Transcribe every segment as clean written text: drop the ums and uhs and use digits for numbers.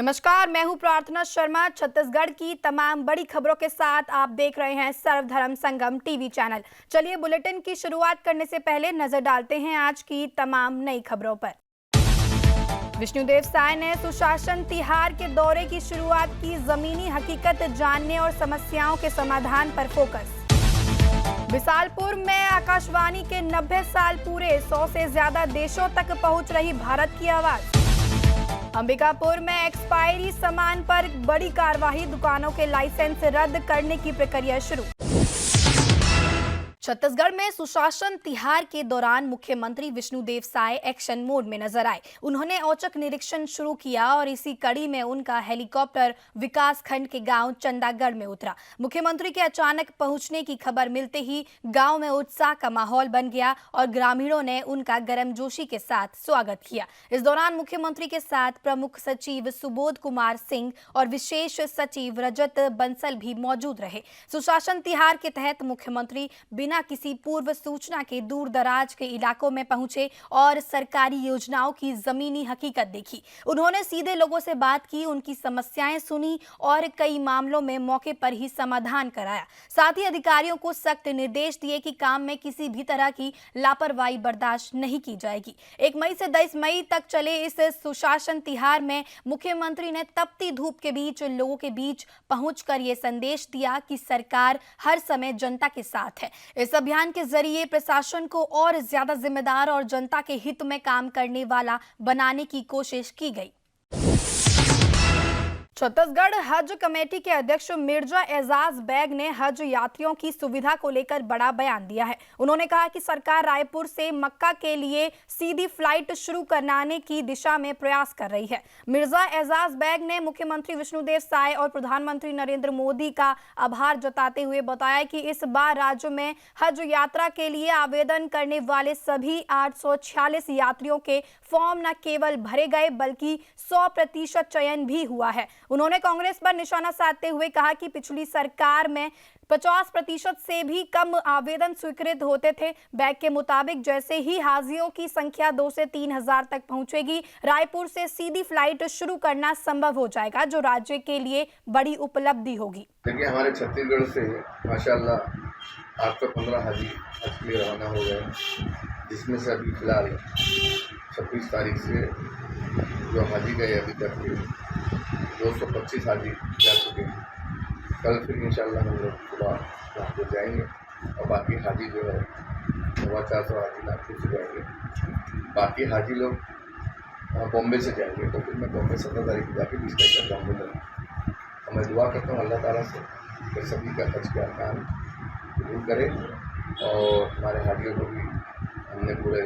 नमस्कार, मैं हूं प्रार्थना शर्मा। छत्तीसगढ़ की तमाम बड़ी खबरों के साथ आप देख रहे हैं सर्वधर्म संगम टीवी चैनल। चलिए बुलेटिन की शुरुआत करने से पहले नजर डालते हैं आज की तमाम नई खबरों पर। विष्णुदेव साय ने सुशासन तिहार के दौरे की शुरुआत की। जमीनी हकीकत जानने और समस्याओं के समाधान पर फोकस। बिसालपुर में आकाशवाणी के 90 साल पूरे, 100 से ज्यादा देशों तक पहुंच रही भारत की आवाज। अंबिकापुर में एक्सपायरी सामान पर बड़ी कार्रवाई, दुकानों के लाइसेंस रद्द करने की प्रक्रिया शुरू। छत्तीसगढ़ में सुशासन तिहार के दौरान मुख्यमंत्री विष्णुदेव साय एक्शन मोड में नजर आए। उन्होंने औचक निरीक्षण शुरू किया और इसी कड़ी में उनका हेलीकॉप्टर विकास खंड के गांव चंदागढ़ में उतरा। मुख्यमंत्री के अचानक पहुंचने की खबर मिलते ही गांव में उत्साह का माहौल बन गया और ग्रामीणों ने उनका गर्मजोशी के साथ स्वागत किया। इस दौरान मुख्यमंत्री के साथ प्रमुख सचिव सुबोध कुमार सिंह और विशेष सचिव रजत बंसल भी मौजूद रहे। सुशासन तिहार के तहत मुख्यमंत्री बिना किसी पूर्व सूचना के दूर दराज के इलाकों में पहुंचे और सरकारी योजनाओं की जमीनी हकीकत देखी। उन्होंने सीधे लोगों से बात की, उनकी समस्याएं सुनी और कई मामलों में मौके पर ही समाधान कराया। साथ ही अधिकारियों को सख्त निर्देश दिए कि काम में किसी भी तरह की लापरवाही बर्दाश्त नहीं की जाएगी। 1 मई से 10 मई तक चले इस सुशासन तिहार में मुख्यमंत्री ने तपती धूप के बीच लोगों के बीच पहुंचकर ये संदेश दिया कि सरकार हर समय जनता के साथ है। इस अभियान के जरिए प्रशासन को और ज्यादा जिम्मेदार और जनता के हित में काम करने वाला बनाने की कोशिश की गई। छत्तीसगढ़ हज कमेटी के अध्यक्ष मिर्जा एजाज बैग ने हज यात्रियों की सुविधा को लेकर बड़ा बयान दिया है। उन्होंने कहा कि सरकार रायपुर से मक्का के लिए सीधी फ्लाइट शुरू कराने की दिशा में प्रयास कर रही है। मिर्जा एजाज बैग ने मुख्यमंत्री विष्णुदेव साय और प्रधानमंत्री नरेंद्र मोदी का आभार जताते हुए बताया कि इस बार राज्य में हज यात्रा के लिए आवेदन करने वाले सभी 846 यात्रियों के फॉर्म न केवल भरे गए बल्कि 100% चयन भी हुआ है। उन्होंने कांग्रेस पर निशाना साधते हुए कहा कि पिछली सरकार में 50% से भी कम आवेदन स्वीकृत होते थे। बैग के मुताबिक जैसे ही हाजियों की संख्या 2 से 3 हजार तक पहुंचेगी, रायपुर से सीधी फ्लाइट शुरू करना संभव हो जाएगा, जो राज्य के लिए बड़ी उपलब्धि होगी। देखिए, हमारे छत्तीसगढ़ से माशाल्लाह 815 हाजी हज के लिए रवाना हो गए, जिसमें से अभी फिलहाल 26 तारीख से जो हाजी गए अभी तक के 225 हाजी जा चुके हैं। कल फिर इंशाल्लाह हम लोग सुबह वहाँ पर जाएंगे और बाकी हाजी जो है 450 हाजी नागपुर से जाएंगे। बाकी हाजी लोग बॉम्बे से जाएंगे, तो फिर मैं बॉम्बे 17 तारीख को जाके 20 तारीख तक बॉम्बे जाऊँगा। और मैं दुआ करता हूँ अल्लाह ताला से कि सभी का हज का अरकान कबूल करे और हमारे हाजियों को भी हमने पूरे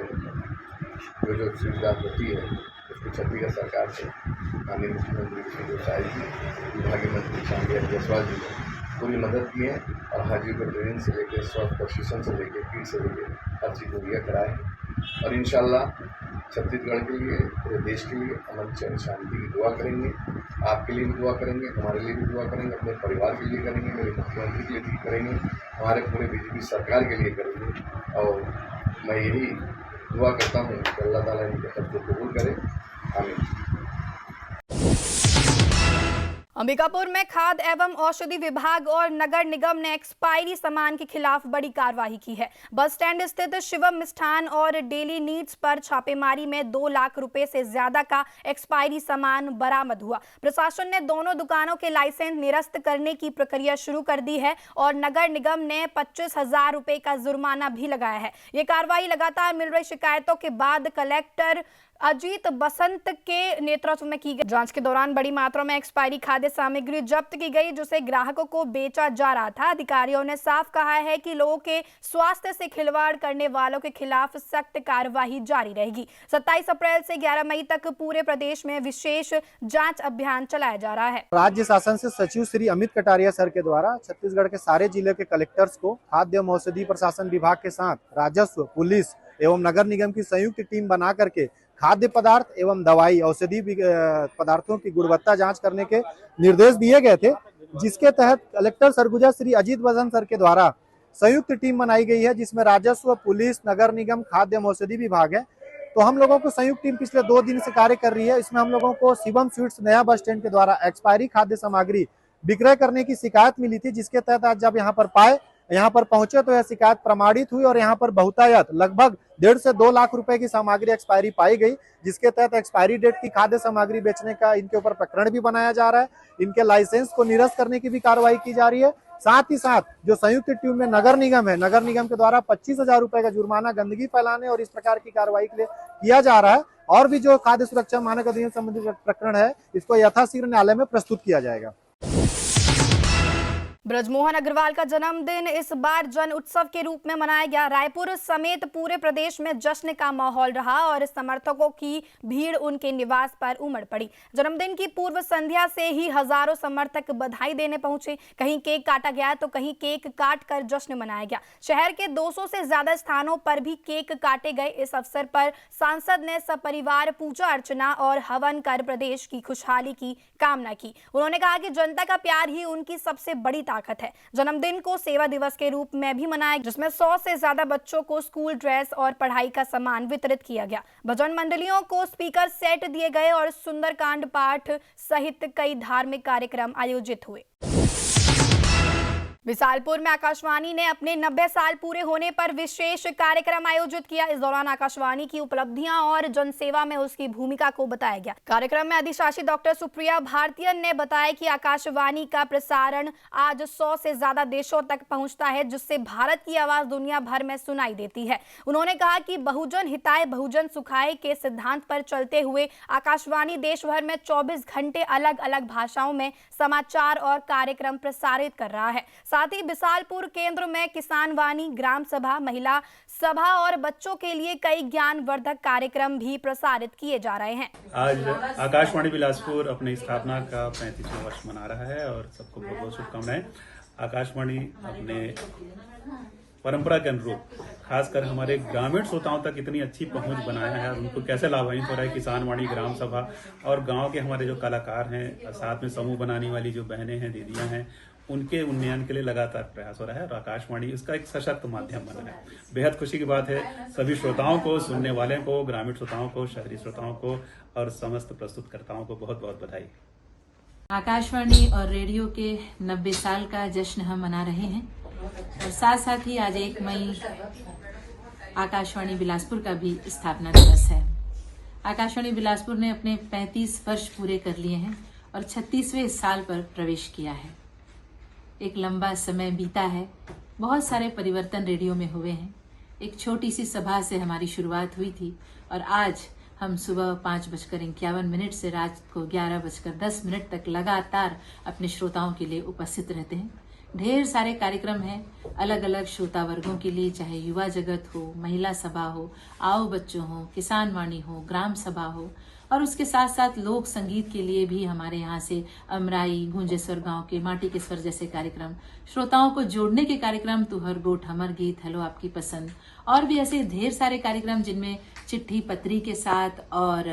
जो सुविधा होती है उसको छत्तीसगढ़ सरकार से माननीय मुख्यमंत्री विष्णुदेव साय जी, विभागीय मंत्री चांडिया जायसवाल जी ने पूरी मदद की है और हाजियों को ट्रेनिंग से लेकर स्वास्थ्य प्रशिक्षण से लेकर किट से लेकर हर चीज़ मुहैया कराए और इंशाल्लाह छत्तीसगढ़ के लिए, पूरे देश के लिए अमन चैन शांति की दुआ करेंगे। आपके लिए भी दुआ करेंगे, हमारे लिए भी दुआ करेंगे, अपने परिवार के लिए करेंगे, मेरे मुख्यमंत्री के लिए भी करेंगे, हमारे पूरे बीजेपी सरकार के लिए करेंगे। और मैं यही दुआ करता हूँ कि अल्लाह ताला इनके हज को कबूल करे। आमीन। अंबिकापुर में खाद्य एवं औषधि विभाग और नगर निगम ने एक्सपायरी सामान के खिलाफ बड़ी कार्रवाई की है। बस स्टैंड स्थित शिवम मिष्ठान और डेली नीड्स पर छापेमारी में 2 लाख रुपए से ज्यादा का एक्सपायरी सामान बरामद हुआ। प्रशासन ने दोनों दुकानों के लाइसेंस निरस्त करने की प्रक्रिया शुरू कर दी है और नगर निगम ने 25,000 रुपए का जुर्माना भी लगाया है। ये कार्रवाई लगातार मिल रही शिकायतों के बाद कलेक्टर अजीत बसंत के नेतृत्व में की गई। जांच के दौरान बड़ी मात्रा में एक्सपायरी खाद्य सामग्री जब्त की गई, जिसे ग्राहकों को बेचा जा रहा था। अधिकारियों ने साफ कहा है कि लोगों के स्वास्थ्य से खिलवाड़ करने वालों के खिलाफ सख्त कार्यवाही जारी रहेगी। 27 अप्रैल से 11 मई तक पूरे प्रदेश में विशेष जांच अभियान चलाया जा रहा है। राज्य शासन से सचिव श्री अमित कटारिया सर के द्वारा छत्तीसगढ़ के सारे जिले के कलेक्टर्स को खाद्य एवं औषधि प्रशासन विभाग के साथ राजस्व, पुलिस एवं नगर निगम की संयुक्त टीम बना करके खाद्य पदार्थ एवं दवाई औषधि पदार्थों की गुणवत्ता जांच करने के निर्देश दिए गए थे, जिसके तहत कलेक्टर सरगुजा श्री अजीत बसंत सर के द्वारा संयुक्त टीम बनाई गई है, जिसमें राजस्व, पुलिस, नगर निगम, खाद्य एवं औषधि विभाग है। तो हम लोगों को संयुक्त टीम पिछले 2 दिन से कार्य कर रही है। इसमें हम लोगों को शिवम स्वीट्स नया बस स्टैंड के द्वारा एक्सपायरी खाद्य सामग्री विक्रय करने की शिकायत मिली थी, जिसके तहत आज जब यहाँ पर पहुंचे तो यह शिकायत प्रमाणित हुई और यहाँ पर बहुतायत लगभग 1.5 से 2 लाख रुपए की सामग्री एक्सपायरी पाई गई, जिसके तहत एक्सपायरी डेट की खाद्य सामग्री बेचने का इनके ऊपर प्रकरण भी बनाया जा रहा है। इनके लाइसेंस को निरस्त करने की भी कार्रवाई की जा रही है। साथ ही साथ जो संयुक्त टीम में नगर निगम है, नगर निगम के द्वारा 25,000 रुपए का जुर्माना गंदगी फैलाने और इस प्रकार की कार्रवाई के लिए किया जा रहा है। और भी जो खाद्य सुरक्षा मानक अधिनियम संबंधी प्रकरण है, इसको यथाशीघ्र न्यायालय में प्रस्तुत किया जाएगा। ब्रजमोहन अग्रवाल का जन्मदिन इस बार जन उत्सव के रूप में मनाया गया। रायपुर समेत पूरे प्रदेश में जश्न का माहौल रहा और समर्थकों की भीड़ उनके निवास पर उमड़ पड़ी। जन्मदिन की पूर्व संध्या से ही हजारों समर्थक बधाई देने पहुंचे। कहीं केक काटा गया तो कहीं केक काट कर जश्न मनाया गया। शहर के 200 से ज्यादा स्थानों पर भी केक काटे गए। इस अवसर पर सांसद ने सपरिवार पूजा अर्चना और हवन कर प्रदेश की खुशहाली की कामना की। उन्होंने कहा कि जनता का प्यार ही उनकी सबसे बड़ी ताकत है। जन्मदिन को सेवा दिवस के रूप में भी मनाया, जिसमें 100 से ज्यादा बच्चों को स्कूल ड्रेस और पढ़ाई का सामान वितरित किया गया। भजन मंडलियों को स्पीकर सेट दिए गए और सुंदरकांड पाठ सहित कई धार्मिक कार्यक्रम आयोजित हुए। विशालपुर में आकाशवाणी ने अपने 90 साल पूरे होने पर विशेष कार्यक्रम आयोजित किया। इस दौरान आकाशवाणी की उपलब्धियां और जनसेवा में उसकी भूमिका को बताया गया। कार्यक्रम में अधिशासी डॉक्टर सुप्रिया भारतीयन ने बताया कि आकाशवाणी का प्रसारण आज 100 से ज्यादा देशों तक पहुंचता है, जिससे भारत की आवाज दुनिया भर में सुनाई देती है। उन्होंने कहा कि बहुजन हिताय बहुजन सुखाय के सिद्धांत पर चलते हुए आकाशवाणी देश भर में 24 घंटे अलग अलग भाषाओं में समाचार और कार्यक्रम प्रसारित कर रहा है। साथ ही विशालपुर केंद्र में किसान वाणी, ग्राम सभा, महिला सभा और बच्चों के लिए कई ज्ञानवर्धक कार्यक्रम भी प्रसारित किए जा रहे हैं। आज आकाशवाणी बिलासपुर अपनी स्थापना का 35वां वर्ष मना रहा है और सबको बहुत बहुत शुभकामनाएं। आकाशवाणी अपने परंपरा के अनुरूप खासकर हमारे ग्रामीण श्रोताओं तक इतनी अच्छी पहुंच बनाया है और उनको कैसे लाभान्वित हो रहा है। किसान वाणी, ग्राम सभा और गांव के हमारे जो कलाकार हैं, साथ में समूह बनाने वाली जो बहनें हैं, दीदियां हैं, उनके उन्नयन के लिए लगातार प्रयास हो रहा है और आकाशवाणी इसका एक सशक्त माध्यम बन रहा है। बेहद खुशी की बात है सभी श्रोताओं को, सुनने वाले को, ग्रामीण श्रोताओं को, शहरी श्रोताओं को और समस्त प्रस्तुतकर्ताओं को बहुत बहुत बधाई। आकाशवाणी और रेडियो के 90 साल का जश्न हम मना रहे हैं और साथ साथ ही आज 1 मई आकाशवाणी बिलासपुर का भी स्थापना दिवस है। आकाशवाणी बिलासपुर ने अपने 35 वर्ष पूरे कर लिए हैं और 36वें साल पर प्रवेश किया है। एक लंबा समय बीता है, बहुत सारे परिवर्तन रेडियो में हुए हैं। एक छोटी सी सभा से हमारी शुरुआत हुई थी और आज हम सुबह 5:51 से रात को 11:10 तक लगातार अपने श्रोताओं के लिए उपस्थित रहते हैं। ढेर सारे कार्यक्रम हैं अलग अलग श्रोता वर्गों के लिए, चाहे युवा जगत हो, महिला सभा हो, आओ बच्चों हो, किसान वाणी हो, ग्राम सभा हो और उसके साथ साथ लोक संगीत के लिए भी हमारे यहाँ से अमराई, गुंजेश्वर गांव के माटी के स्वर जैसे कार्यक्रम, श्रोताओं को जोड़ने के कार्यक्रम, तुहर गोठ हमर गीत, हेलो आपकी पसंद और भी ऐसे ढेर सारे कार्यक्रम जिनमें चिट्ठी पत्री के साथ और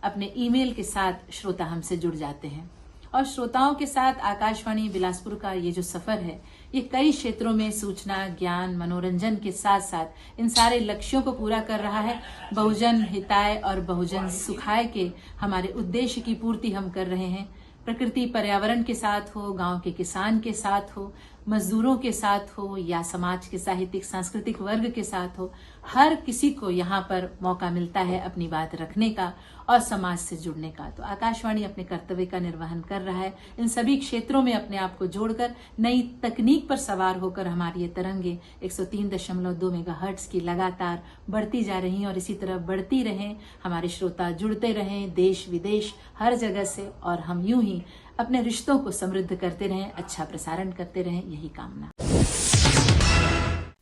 अपने ईमेल के साथ श्रोता हमसे जुड़ जाते हैं। और श्रोताओं के साथ आकाशवाणी बिलासपुर का ये जो सफर है, ये कई क्षेत्रों में सूचना, ज्ञान, मनोरंजन के साथ साथ इन सारे लक्ष्यों को पूरा कर रहा है। बहुजन हिताय और बहुजन सुखाय के हमारे उद्देश्य की पूर्ति हम कर रहे हैं। प्रकृति पर्यावरण के साथ हो, गांव के किसान के साथ हो, मजदूरों के साथ हो या समाज के साहित्यिक सांस्कृतिक वर्ग के साथ हो, हर किसी को यहाँ पर मौका मिलता है अपनी बात रखने का और समाज से जुड़ने का। तो आकाशवाणी अपने कर्तव्य का निर्वहन कर रहा है। इन सभी क्षेत्रों में अपने आप को जोड़कर नई तकनीक पर सवार होकर हमारी ये तरंगे 103.2 मेगाहर्ट्ज की लगातार बढ़ती जा रही हैं और इसी तरह बढ़ती रहें। हमारे श्रोता जुड़ते रहें देश विदेश हर जगह से और हम यूं ही अपने रिश्तों को समृद्ध करते रहें, अच्छा प्रसारण करते रहें, यही कामना।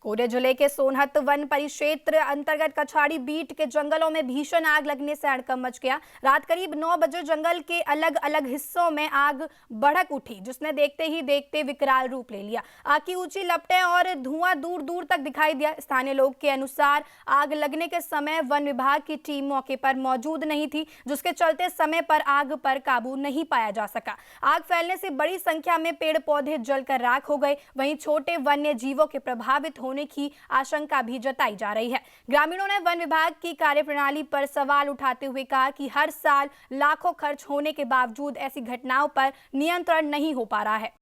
कोरिया जिले के सोनहत वन परिक्षेत्र अंतर्गत कछाड़ी बीट के जंगलों में भीषण आग लगने से हड़कंप मच गया। रात करीब 9 बजे जंगल के अलग अलग हिस्सों में आग भड़क उठी, जिसने देखते ही देखते विकराल रूप ले लिया। आग की ऊंची लपटें और धुआं दूर दूर तक दिखाई दिया। स्थानीय लोग के अनुसार आग लगने के समय वन विभाग की टीम मौके पर मौजूद नहीं थी, जिसके चलते समय पर आग पर काबू नहीं पाया जा सका। आग फैलने से बड़ी संख्या में पेड़ पौधे जलकर राख हो गए। वहीं छोटे वन्य जीवों के प्रभावित होने होने की आशंका भी जताई जा रही है। ग्रामीणों ने वन विभाग की कार्यप्रणाली पर सवाल उठाते हुए कहा कि हर साल लाखों खर्च होने के बावजूद ऐसी घटनाओं पर नियंत्रण नहीं हो पा रहा है।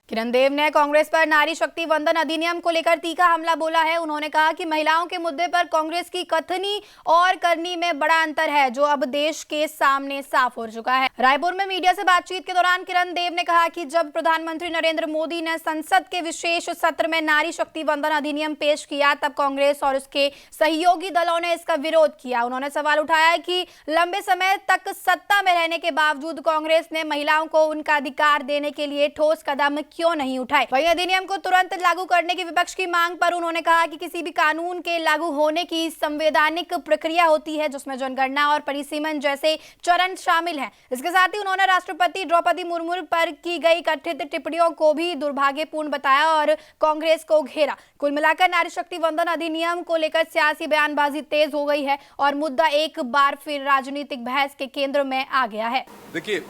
किरण देव ने कांग्रेस पर नारी शक्ति वंदन अधिनियम को लेकर तीखा हमला बोला है। उन्होंने कहा कि महिलाओं के मुद्दे पर कांग्रेस की कथनी और करनी में बड़ा अंतर है, जो अब देश के सामने साफ हो चुका है। रायपुर में मीडिया से बातचीत के दौरान किरण देव ने कहा कि जब प्रधानमंत्री नरेंद्र मोदी ने संसद के विशेष सत्र में नारी शक्ति वंदन अधिनियम पेश किया, तब कांग्रेस और उसके सहयोगी दलों ने इसका विरोध किया। उन्होंने सवाल उठाया कि लंबे समय तक सत्ता में रहने के बावजूद कांग्रेस ने महिलाओं को उनका अधिकार देने के लिए ठोस कदम क्यों नहीं उठाए। वहीं अधिनियम को तुरंत लागू करने की विपक्ष की मांग पर उन्होंने कहा कि किसी भी कानून के लागू होने की संवैधानिक प्रक्रिया होती है, जिसमें जनगणना और परिसीमन जैसे चरण शामिल हैं। इसके साथ ही उन्होंने राष्ट्रपति द्रौपदी मुर्मू पर की गई कथित टिप्पणियों को भी दुर्भाग्यपूर्ण बताया और कांग्रेस को घेरा। कुल मिलाकर नारी शक्ति वंदन अधिनियम को लेकर सियासी बयानबाजी तेज हो गई है और मुद्दा एक बार फिर राजनीतिक बहस के केंद्र में आ गया है। देखिए,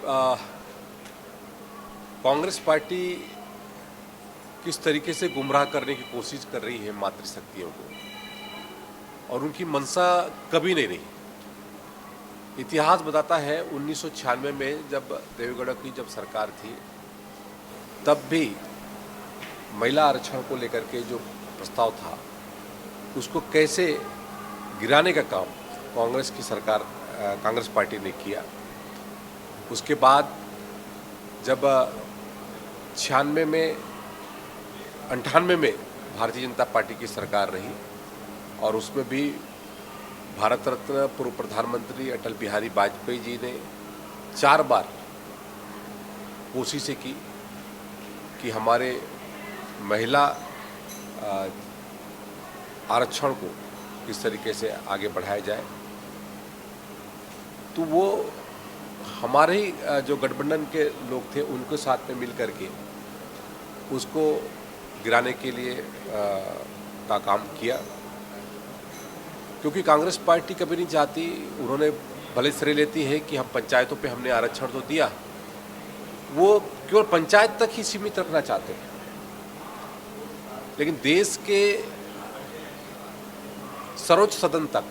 कांग्रेस पार्टी किस तरीके से गुमराह करने की कोशिश कर रही है मातृशक्तियों को, और उनकी मंशा कभी नहीं रही। इतिहास बताता है 1996 में जब देवेगौड़ा की जब सरकार थी, तब भी महिला आरक्षण को लेकर के जो प्रस्ताव था उसको कैसे गिराने का काम कांग्रेस की सरकार, कांग्रेस पार्टी ने किया। उसके बाद जब 98 में भारतीय जनता पार्टी की सरकार रही और उसमें भी भारत रत्न पूर्व प्रधानमंत्री अटल बिहारी वाजपेयी जी ने 4 बार कोशिशें की कि हमारे महिला आरक्षण को किस तरीके से आगे बढ़ाया जाए। तो वो हमारे ही जो गठबंधन के लोग थे उनके साथ में मिल करके उसको गिराने के लिए का काम किया, क्योंकि कांग्रेस पार्टी कभी नहीं चाहती, उन्होंने भले श्रेय लेती है कि हम पंचायतों पे हमने आरक्षण तो दिया, वो केवल पंचायत तक ही सीमित रखना चाहते हैं। लेकिन देश के सर्वोच्च सदन तक,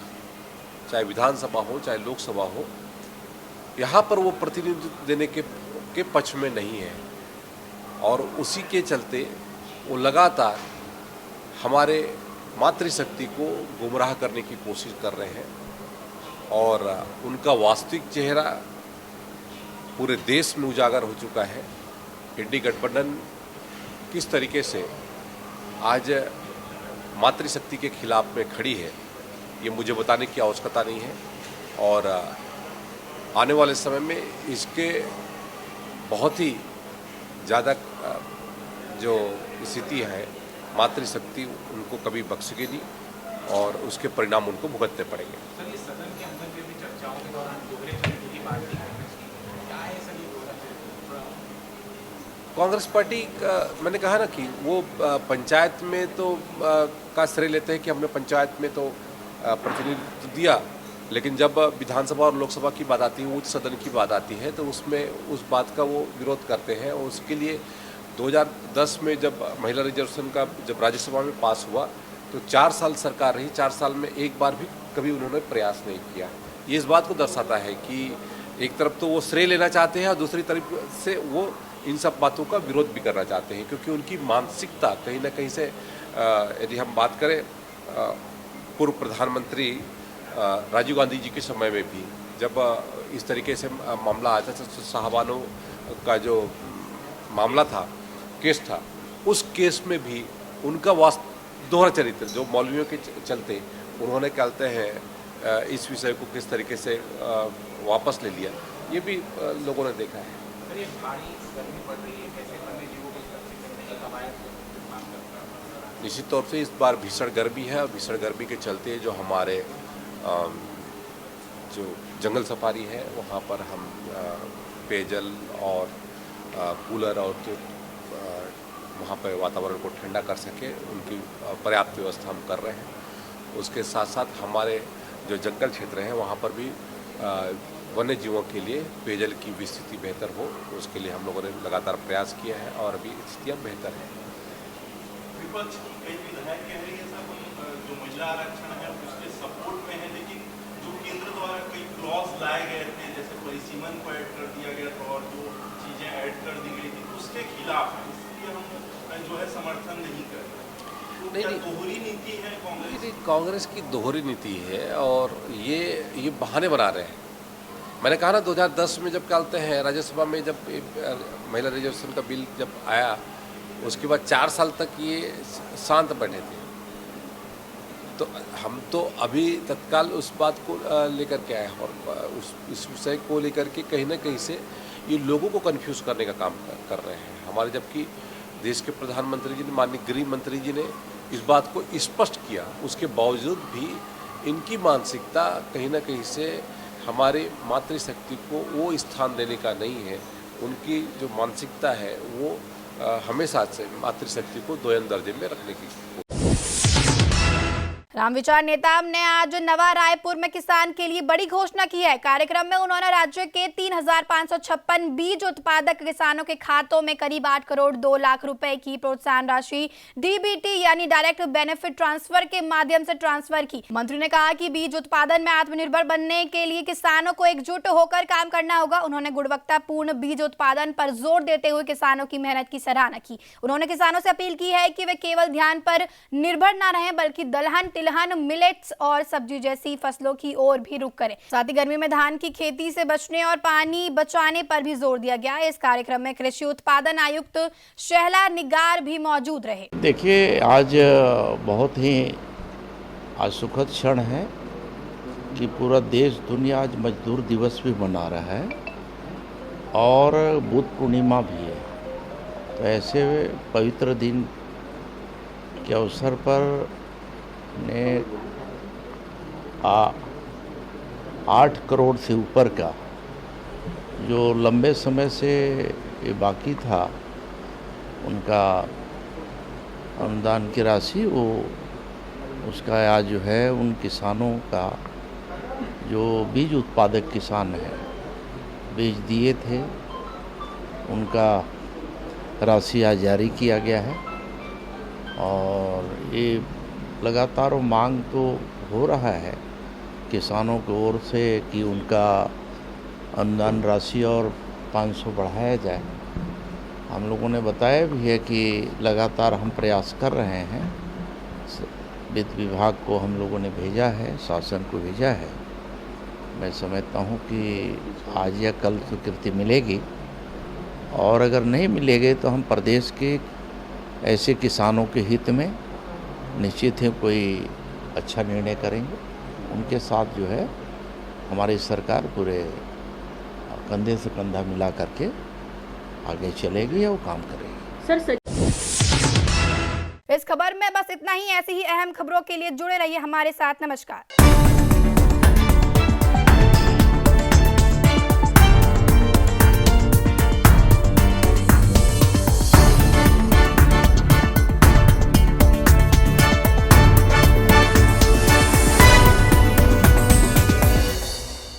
चाहे विधानसभा हो चाहे लोकसभा हो, यहाँ पर वो प्रतिनिधित्व देने के पक्ष में नहीं है और उसी के चलते वो लगातार हमारे मातृशक्ति को गुमराह करने की कोशिश कर रहे हैं और उनका वास्तविक चेहरा पूरे देश में उजागर हो चुका है। इंडी गठबंधन किस तरीके से आज मातृशक्ति के खिलाफ में खड़ी है, ये मुझे बताने की आवश्यकता नहीं है और आने वाले समय में इसके बहुत ही ज़्यादा जो स्थिति है, मातृशक्ति उनको कभी बख्शेगी नहीं और उसके परिणाम उनको भुगतने पड़ेंगे। कांग्रेस पार्टी का मैंने कहा ना कि वो पंचायत में तो का श्रेय लेते हैं कि हमने पंचायत में तो प्रतिनिधित्व दिया, लेकिन जब विधानसभा और लोकसभा की बात आती है, उच्च सदन की बात आती है, तो उसमें उस बात का वो विरोध करते हैं। और उसके लिए 2010 में जब महिला रिजर्वेशन का जब राज्यसभा में पास हुआ तो 4 साल सरकार रही, 4 साल में एक बार भी कभी उन्होंने प्रयास नहीं किया। ये इस बात को दर्शाता है कि एक तरफ तो वो श्रेय लेना चाहते हैं और दूसरी तरफ से वो इन सब बातों का विरोध भी करना चाहते हैं, क्योंकि उनकी मानसिकता कहीं ना कहीं से यदि हम बात करें पूर्व प्रधानमंत्री राजीव गांधी जी के समय में भी जब इस तरीके से मामला आया था, साहबानों का जो मामला था, केस था, उस केस में भी उनका दोहरा चरित्र जो मौलवियों के चलते उन्होंने कहते हैं इस विषय को किस तरीके से वापस ले लिया, ये भी लोगों ने देखा है। निश्चित तौर से इस बार भीषण गर्मी है और भीषण गर्मी के चलते जो हमारे जो जंगल सफारी है वहाँ पर हम पेयजल और कूलर और जो वहाँ पर वातावरण को ठंडा कर सके उनकी पर्याप्त व्यवस्था हम कर रहे हैं। उसके साथ साथ हमारे जो जंगल क्षेत्र हैं वहाँ पर भी वन्य जीवों के लिए पेयजल की भी स्थिति बेहतर हो, उसके लिए हम लोगों ने लगातार प्रयास किया है और अभी स्थितियाँ बेहतर हैं। विपक्ष की कई विधायक कह रही है सब जो महिला आरक्षण है उसके सपोर्ट में है, लेकिन जो केंद्र द्वारा कई क्लॉज लाए गए थे, जैसे परिसीमन को ऐड कर दिया गया था और जो चीजें ऐड कर दी गई थी उसके खिलाफ है, इसलिए हम जो है समर्थन नहीं कर रहे। तो क्या दोहरी नीति है कांग्रेस? कांग्रेस की दोहरी नीति है और ये बहाने बना रहे हैं। मैंने कहा ना 2010 में जब कहते हैं राज्यसभा में जब महिला रिजर्वेशन का बिल जब आया उसके बाद 4 साल तक ये शांत बैठे थे, तो हम तो अभी तत्काल उस बात को लेकर के आए और इस विषय को लेकर के कहीं ना कहीं से ये लोगों को कंफ्यूज करने का काम कर रहे हैं हमारे, जबकि देश के प्रधानमंत्री जी ने, माननीय गृह मंत्री जी ने इस बात को स्पष्ट किया, उसके बावजूद भी इनकी मानसिकता कहीं ना कहीं से हमारे मातृशक्ति को वो स्थान देने का नहीं है। उनकी जो मानसिकता है वो हमेशा से मातृशक्ति को दोयम दर्जे में रखने की। रामविचार नेताम ने आज नवा रायपुर में किसान के लिए बड़ी घोषणा की है। कार्यक्रम में उन्होंने राज्य के 3,556 बीज उत्पादक किसानों के खातों में करीब 8 करोड़ 2 लाख रुपए की प्रोत्साहन राशि डीबीटी यानी डायरेक्ट बेनिफिट ट्रांसफर के माध्यम से ट्रांसफर की। मंत्री ने कहा कि बीज उत्पादन में आत्मनिर्भर बनने के लिए किसानों को एकजुट होकर काम करना होगा। उन्होंने गुणवत्तापूर्ण बीज उत्पादन पर जोर देते हुए किसानों की मेहनत की सराहना की। उन्होंने किसानों से अपील की है कि वे केवल धान पर निर्भर न रहें बल्कि दलहन, तिलहन, मिलेट्स और सब्जी जैसी फसलों की ओर भी रुख करें। साथ ही गर्मी में धान की खेती से बचने और पानी बचाने पर भी जोर दिया गया। इस कार्यक्रम में कृषि उत्पादन आयुक्त शहला निगार भी मौजूद रहे। देखिए, आज बहुत ही आज सुखद क्षण है कि पूरा देश दुनिया आज मजदूर दिवस भी मना रहा है और बुद्ध पूर्णिमा भी है। तो ऐसे पवित्र दिन के अवसर पर ने 8 करोड़ से ऊपर का जो लंबे समय से ये बाकी था उनका अनुदान की राशि, वो उसका आज जो है उन किसानों का जो बीज उत्पादक किसान है बीज दिए थे उनका राशि आज जारी किया गया है। और ये लगातार मांग तो हो रहा है किसानों की ओर से कि उनका अनुदान राशि और 500 बढ़ाया जाए। हम लोगों ने बताया भी है कि लगातार हम प्रयास कर रहे हैं। वित्त विभाग को हम लोगों ने भेजा है, शासन को भेजा है। मैं समझता हूँ कि आज या कल स्वीकृति मिलेगी और अगर नहीं मिलेगी तो हम प्रदेश के ऐसे किसानों के हित में निश्चित ही कोई अच्छा निर्णय करेंगे। उनके साथ जो है हमारी सरकार पूरे कंधे से कंधा मिला करके आगे चलेगी या वो काम करेगी। इस खबर में बस इतना ही। ऐसी ही अहम खबरों के लिए जुड़े रहिए हमारे साथ। नमस्कार।